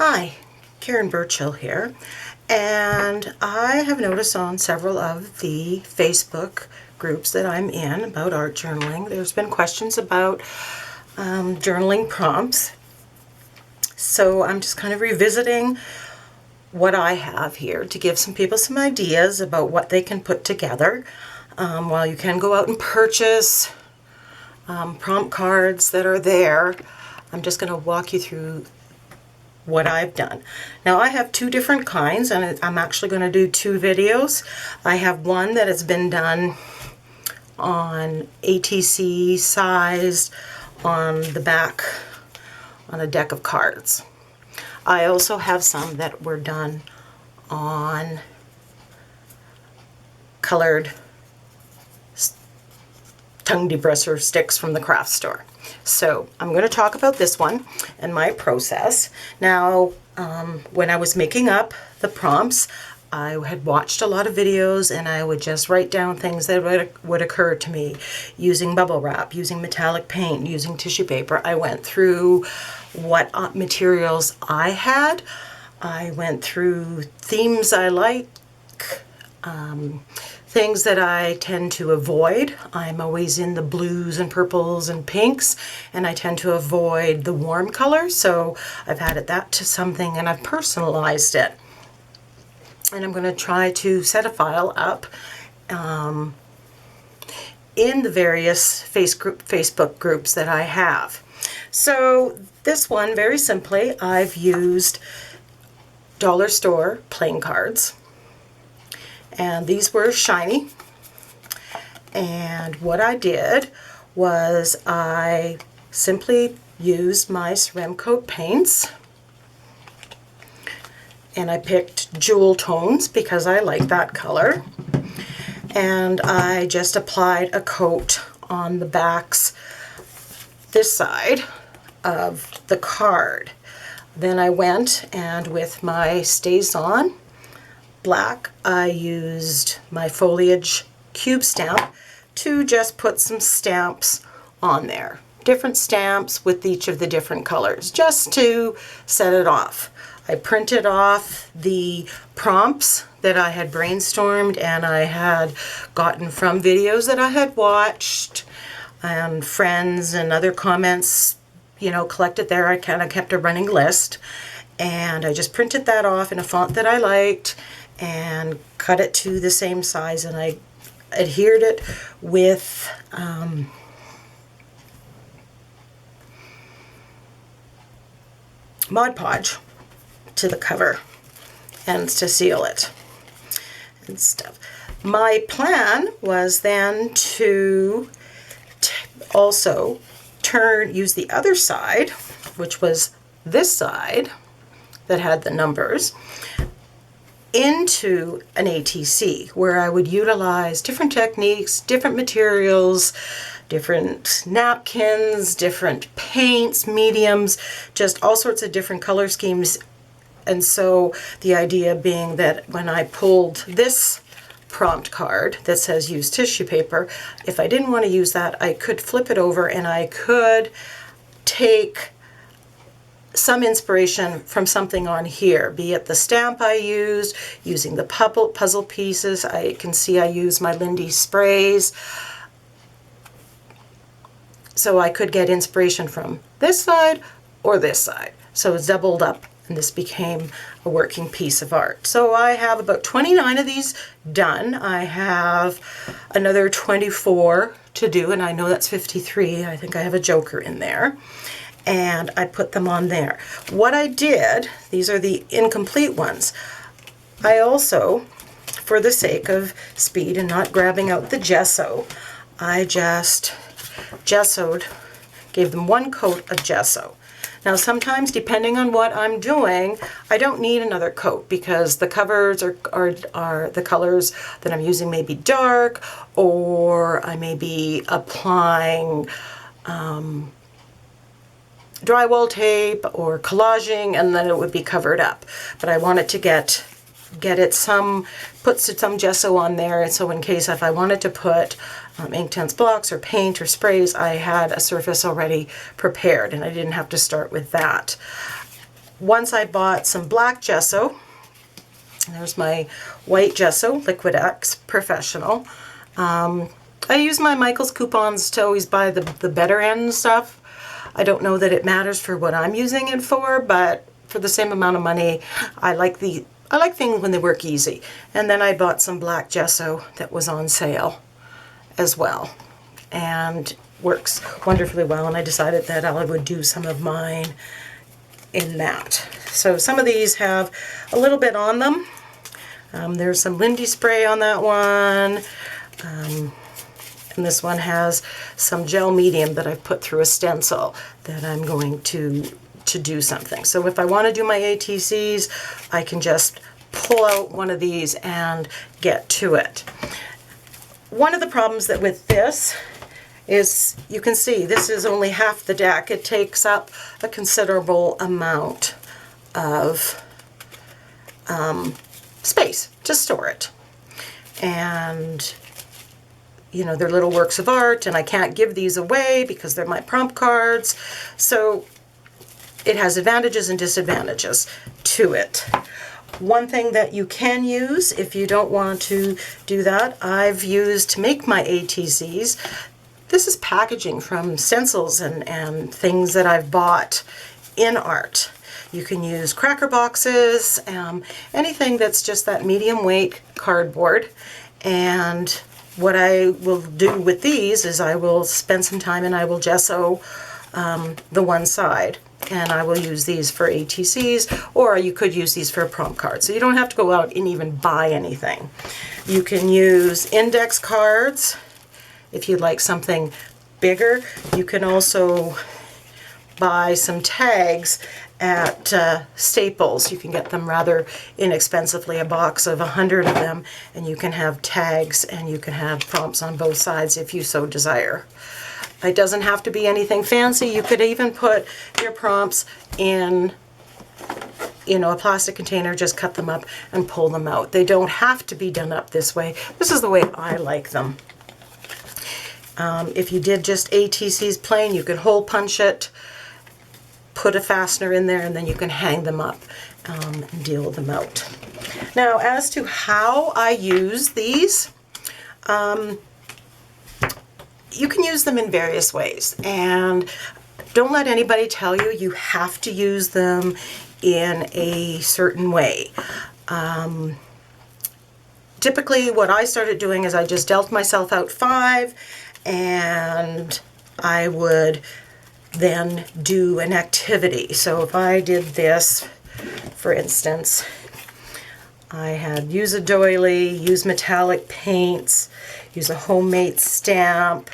Hi, Karen Burchill here, and I have noticed on several of the Facebook groups that I'm in about art journaling, there's been questions about journaling prompts. So I'm just kind of revisiting what I have here to give some people some ideas about what they can put together. While you can go out and purchase prompt cards that are there, I'm just going to walk you through what I've done. Now I have two different kinds, and I'm actually going to do two videos. I have one that has been done on ATC sized on the back on a deck of cards. I also have some that were done on colored tongue depressor sticks from the craft store. So I'm going to talk about this one and my process. Now, when I was making up the prompts, I had watched a lot of videos and I would just write down things that would occur to me using bubble wrap, using metallic paint, using tissue paper. I went through what materials I had. I went through themes I like, things that I tend to avoid. I'm always in the blues and purples and pinks, and I tend to avoid the warm colors. So I've added that to something and I've personalized it. And I'm going to try to set a file up in the various Facebook groups that I have. So this one, very simply, I've used dollar store playing cards. And these were shiny. And what I did was I simply used my ceramic coat paints. And I picked jewel tones because I like that color. And I just applied a coat on the backs, this side of the card. Then I went and with my Stays On black, I used my foliage cube stamp to just put some stamps on there. Different stamps with each of the different colors, just to set it off. I printed off the prompts that I had brainstormed and I had gotten from videos that I had watched and friends and other comments, collected there. I kind of kept a running list and I just printed that off in a font that I liked and cut it to the same size, and I adhered it with Mod Podge to the cover and to seal it and stuff. My plan was then to also use the other side, which was this side that had the numbers, into an ATC where I would utilize different techniques, different materials, different napkins, different paints, mediums, just all sorts of different color schemes. And so the idea being that when I pulled this prompt card that says use tissue paper, if I didn't want to use that, I could flip it over and I could take some inspiration from something on here, be it the stamp I used, using the puzzle pieces. I can see I use my Lindy sprays. So I could get inspiration from this side or this side. So it's doubled up and this became a working piece of art. So I have about 29 of these done. I have another 24 to do, and I know that's 53. I think I have a joker in there. And I put them on there. What I did, these are the incomplete ones. I also, for the sake of speed and not grabbing out the gesso, I just gessoed, gave them one coat of gesso. Now sometimes, depending on what I'm doing, I don't need another coat because the covers are the colors that I'm using may be dark, or I may be applying drywall tape or collaging, and then it would be covered up. But I wanted to get it put some gesso on there, and so in case if I wanted to put Inktense blocks or paint or sprays, I had a surface already prepared and I didn't have to start with that. once I bought some black gesso. There's my white gesso, Liquid X Professional. I use my Michaels coupons to always buy the better end stuff. I don't know that it matters for what I'm using it for, but for the same amount of money, I like things when they work easy. And then I bought some black gesso that was on sale as well, and works wonderfully well. And I decided that I would do some of mine in that. So some of these have a little bit on them. There's some Lindy spray on that one. And this one has some gel medium that I've put through a stencil that I'm going to do something. So if I want to do my ATCs, I can just pull out one of these and get to it. One of the problems that with this is, you can see this is only half the deck. It takes up a considerable amount of space to store it. And you know, they're little works of art, and I can't give these away because they're my prompt cards. So it has advantages and disadvantages to it. One thing that you can use if you don't want to do that, I've used to make my ATCs. This is packaging from stencils and things that I've bought in art. You can use cracker boxes, anything that's just that medium weight cardboard. And what I will do with these is I will spend some time and I will gesso the one side, and I will use these for ATCs, or you could use these for a prompt card. So you don't have to go out and even buy anything. You can use index cards if you'd like something bigger. You can also buy some tags at Staples. You can get them rather inexpensively, a box of 100 of them, and you can have tags and you can have prompts on both sides if you so desire. It doesn't have to be anything fancy. You could even put your prompts in, you know, a plastic container, just cut them up and pull them out. They don't have to be done up this way. This is the way I like them. If you did just ATCs plain, you could hole punch it, put a fastener in there, and then you can hang them up and deal them out. Now, as to how I use these, you can use them in various ways, and don't let anybody tell you you have to use them in a certain way. Typically what I started doing is I just dealt myself out 5, and I would then do an activity. So if I did this, for instance, I had use a doily, use metallic paints, use a homemade stamp,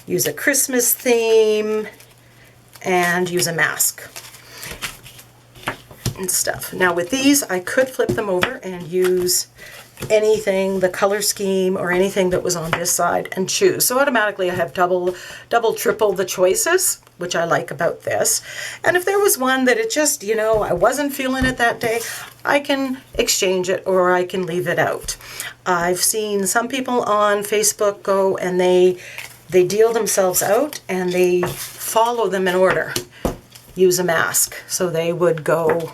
use a Christmas theme, and use a mask and stuff. Now with these, I could flip them over and use anything, the color scheme or anything that was on this side, and choose. So automatically I have double, triple the choices, which I like about this. And if there was one that it just, you know, I wasn't feeling it that day, I can exchange it or I can leave it out. I've seen some people on Facebook go and they deal themselves out and they follow them in order. Use a mask. So they would go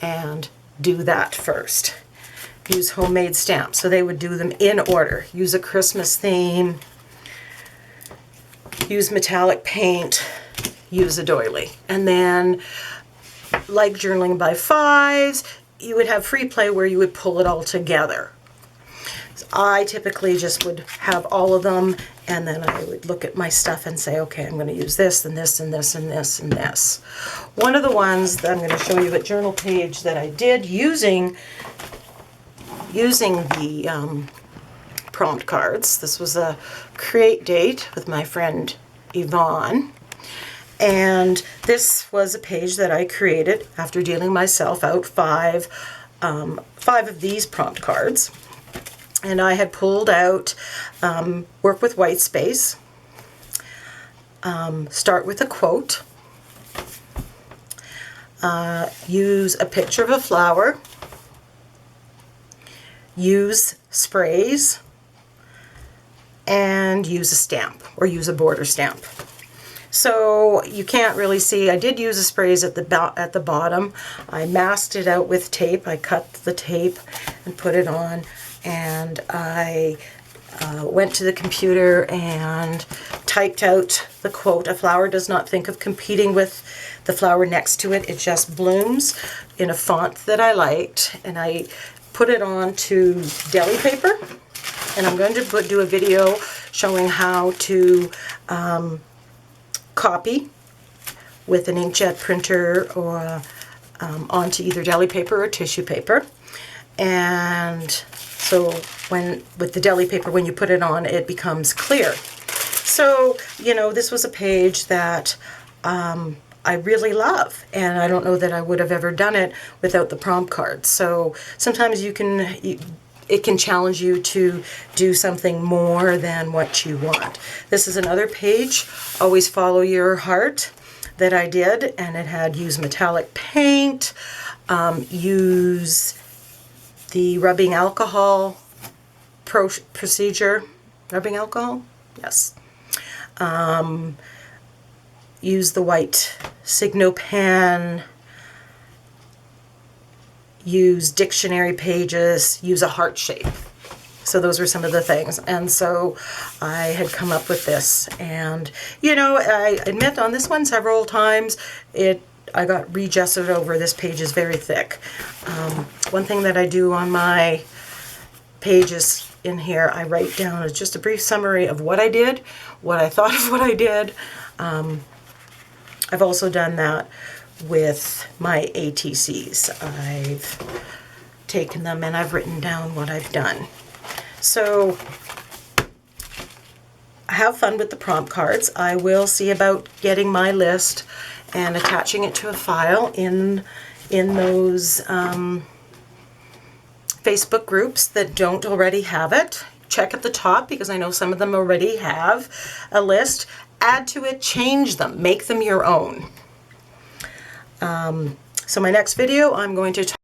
and do that first. Use homemade stamps. So they would do them in order. Use a Christmas theme. Use metallic paint. Use a doily. And then, like journaling by 5s, you would have free play where you would pull it all together. So I typically just would have all of them, and then I would look at my stuff and say, okay, I'm going to use this and this and this and this and this. One of the ones that I'm going to show you at journal page that I did using the prompt cards. This was a create date with my friend Yvonne. And this was a page that I created after dealing myself out 5 of these prompt cards. And I had pulled out work with white space, start with a quote, use a picture of a flower, use sprays, and use a stamp or use a border stamp. So you can't really see. I did use the sprays at the bottom. I masked it out with tape. I cut the tape and put it on, and I went to the computer and typed out the quote, "A flower does not think of competing with the flower next to it. It just blooms," in a font that I liked, and I put it on to deli paper. And I'm going to do a video showing how to copy with an inkjet printer or onto either deli paper or tissue paper. And so with the deli paper, when you put it on, it becomes clear. So, you know, this was a page that I really love, and I don't know that I would have ever done it without the prompt cards. So sometimes it can challenge you to do something more than what you want. This is another page, Always Follow Your Heart, that I did, and it had use metallic paint, use the rubbing alcohol procedure. Rubbing alcohol? Yes. Use the white Signo pen, use dictionary pages, use a heart shape. So those were some of the things. And so I had come up with this. And, you know, I admit on this one several times I got regested over. This page is very thick. One thing that I do on my pages in here, I write down just a brief summary of what I did, what I thought of what I did. I've also done that with my ATCs. I've taken them and I've written down what I've done. So have fun with the prompt cards. I will see about getting my list and attaching it to a file in those Facebook groups that don't already have it. Check at the top, because I know some of them already have a list. Add to it, change them, make them your own. So my next video, I'm going to